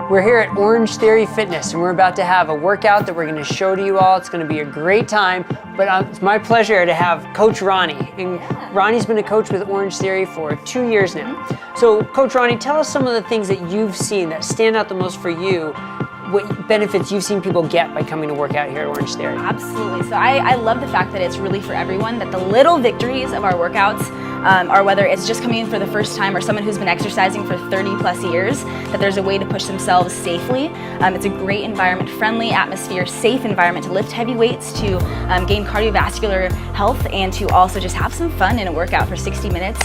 We're here at Orangetheory Fitness, and we're about to have a workout that we're going to show to you all. It's going to be a great time, but it's my pleasure to have Coach Ronnie. And Ronnie's been a coach with Orangetheory for 2 years now. So, Coach Ronnie, tell us some of the things that you've seen that stand out the most for you, what benefits you've seen people get by coming to work out here at Orangetheory. Absolutely. So I love the fact that it's really for everyone, that the little victories of our workouts are whether it's just coming in for the first time or someone who's been exercising for 30 plus years, that there's a way to push themselves safely. It's a great environment, friendly atmosphere, safe environment to lift heavy weights, to gain cardiovascular health, and to also just have some fun in a workout for 60 minutes.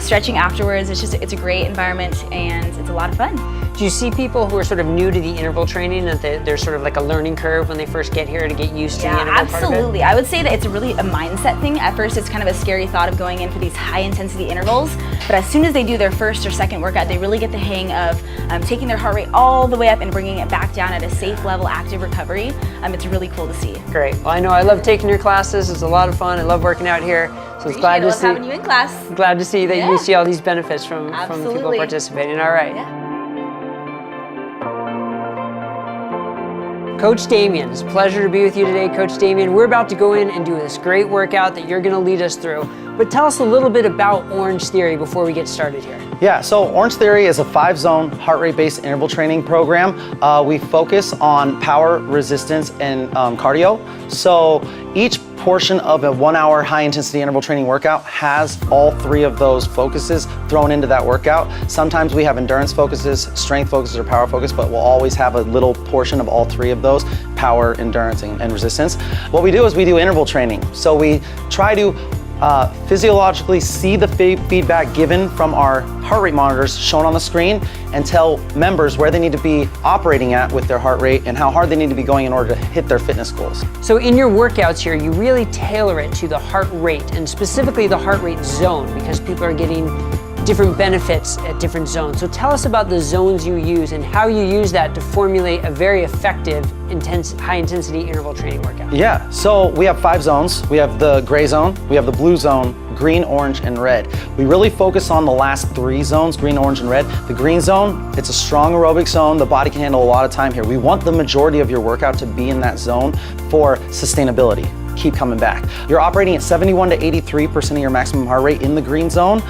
Stretching afterwards, it's a great environment and it's a lot of fun. Do you see people who are sort of new to the interval training, that there's sort of like a learning curve when they first get here to get used to the interval part of it? Absolutely. I would say that it's really a mindset thing. At first, it's kind of a scary thought of going in for these high intensity intervals, but as soon as they do their first or second workout, they really get the hang of taking their heart rate all the way up and bringing it back down at a safe level, active recovery. It's really cool to see. Great. Well, I know I love taking your classes. It's a lot of fun. I love working out here. So it's glad to see having you in class. Glad to see that you see all these benefits from people Absolutely. participating. All right. Coach Damien, it's a pleasure to be with you today, Coach Damien. We're about to go in and do this great workout that you're going to lead us through. But tell us a little bit about Orangetheory before we get started here. Yeah, so Orangetheory is a 5-zone heart rate-based interval training program. We focus on power, resistance, and cardio. So each portion of a 1-hour high-intensity interval training workout has all 3 of those focuses thrown into that workout. Sometimes we have endurance focuses, strength focuses, or power focus, but we'll always have a little portion of all 3 of those: power, endurance, and resistance. What we do is we do interval training. So we try to physiologically see the feedback given from our heart rate monitors shown on the screen and tell members where they need to be operating at with their heart rate and how hard they need to be going in order to hit their fitness goals. So in your workouts here, you really tailor it to the heart rate, and specifically the heart rate zone, because people are getting different benefits at different zones. So tell us about the zones you use and how you use that to formulate a very effective, high intensity interval training workout. Yeah, so we have 5 zones. We have the gray zone, we have the blue zone, green, orange, and red. We really focus on the last 3 zones, green, orange, and red. The green zone, it's a strong aerobic zone. The body can handle a lot of time here. We want the majority of your workout to be in that zone for sustainability. Keep coming back. You're operating at 71 to 83% of your maximum heart rate in the green zone.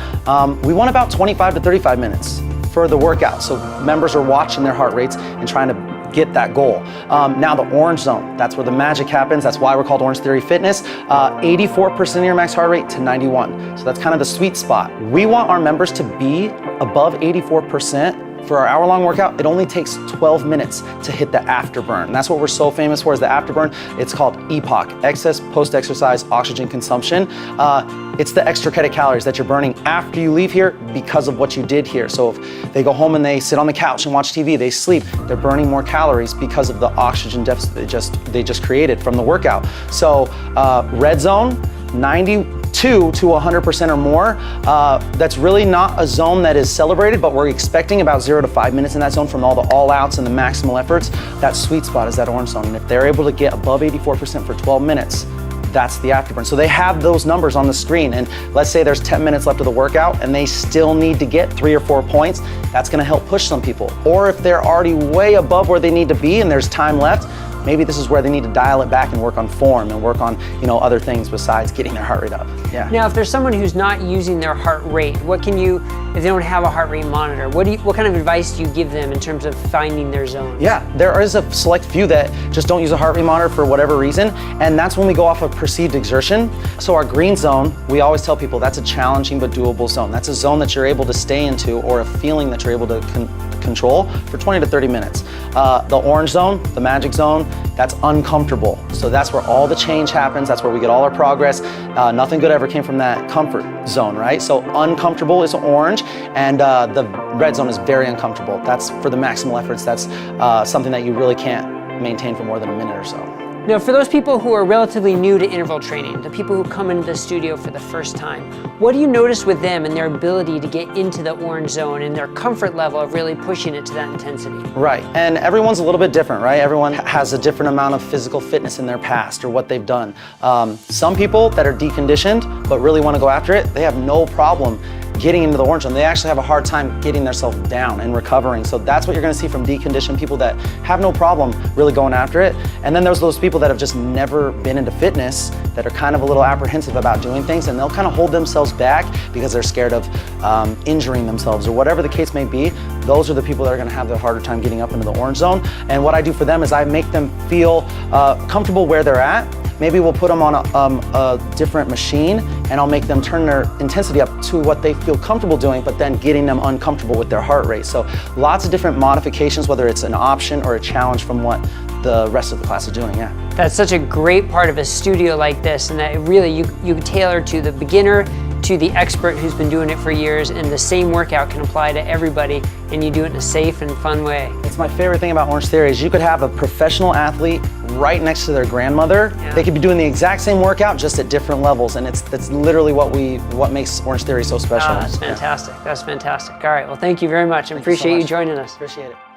We want about 25 to 35 minutes for the workout. So members are watching their heart rates and trying to get that goal. Now the orange zone, that's where the magic happens. That's why we're called Orangetheory Fitness. 84% of your max heart rate to 91. So that's kind of the sweet spot. We want our members to be above 84%. For our hour-long workout, it only takes 12 minutes to hit the afterburn. And that's what we're so famous for, is the afterburn. It's called EPOC, excess post-exercise oxygen consumption. It's the extra calories that you're burning after you leave here because of what you did here. So if they go home and they sit on the couch and watch TV, they sleep, they're burning more calories because of the oxygen deficit they just created from the workout. So red zone, 92 to 100% or more. That's really not a zone that is celebrated, but we're expecting about 0 to 5 minutes in that zone from all the all-outs and the maximal efforts. That sweet spot is that orange zone. And if they're able to get above 84% for 12 minutes, that's the afterburn. So they have those numbers on the screen, and let's say there's 10 minutes left of the workout and they still need to get 3 or 4 points, that's gonna help push some people. Or if they're already way above where they need to be and there's time left, maybe this is where they need to dial it back and work on form and work on, other things besides getting their heart rate up. Yeah. Now, if there's someone who's not using their heart rate, what can you, if they don't have a heart rate monitor, what kind of advice do you give them in terms of finding their zones? Yeah, there is a select few that just don't use a heart rate monitor for whatever reason, and that's when we go off of perceived exertion. So our green zone, we always tell people that's a challenging but doable zone. That's a zone that you're able to stay into, or a feeling that you're able to control for 20 to 30 minutes. The orange zone, the magic zone, that's uncomfortable. So that's where all the change happens. That's where we get all our progress. Nothing good ever came from that comfort zone, right? So uncomfortable is orange, and the red zone is very uncomfortable. That's for the maximal efforts. That's something that you really can't maintain for more than a minute or so. Now, for those people who are relatively new to interval training, the people who come into the studio for the first time, what do you notice with them and their ability to get into the orange zone and their comfort level of really pushing it to that intensity? Right, and everyone's a little bit different, right? Everyone has a different amount of physical fitness in their past or what they've done. Some people that are deconditioned but really want to go after it, they have no problem getting into the orange zone. They actually have a hard time getting themselves down and recovering. So that's what you're gonna see from deconditioned people that have no problem really going after it. And then there's those people that have just never been into fitness that are kind of a little apprehensive about doing things, and they'll kind of hold themselves back because they're scared of injuring themselves or whatever the case may be. Those are the people that are gonna have the harder time getting up into the orange zone. And what I do for them is I make them feel comfortable where they're at. Maybe we'll put them on a different machine, and I'll make them turn their intensity up to what they feel comfortable doing, but then getting them uncomfortable with their heart rate. So lots of different modifications, whether it's an option or a challenge from what the rest of the class is doing, yeah. That's such a great part of a studio like this, and that it really, you tailor to the beginner, to the expert who's been doing it for years, and the same workout can apply to everybody, and you do it in a safe and fun way. It's my favorite thing about Orangetheory is you could have a professional athlete right next to their grandmother. Yeah. They could be doing the exact same workout, just at different levels, and that's literally what makes Orangetheory so special. That's fantastic. That's fantastic. All right, well, thank you very much, and Thank you so appreciate you much. joining us. Appreciate it.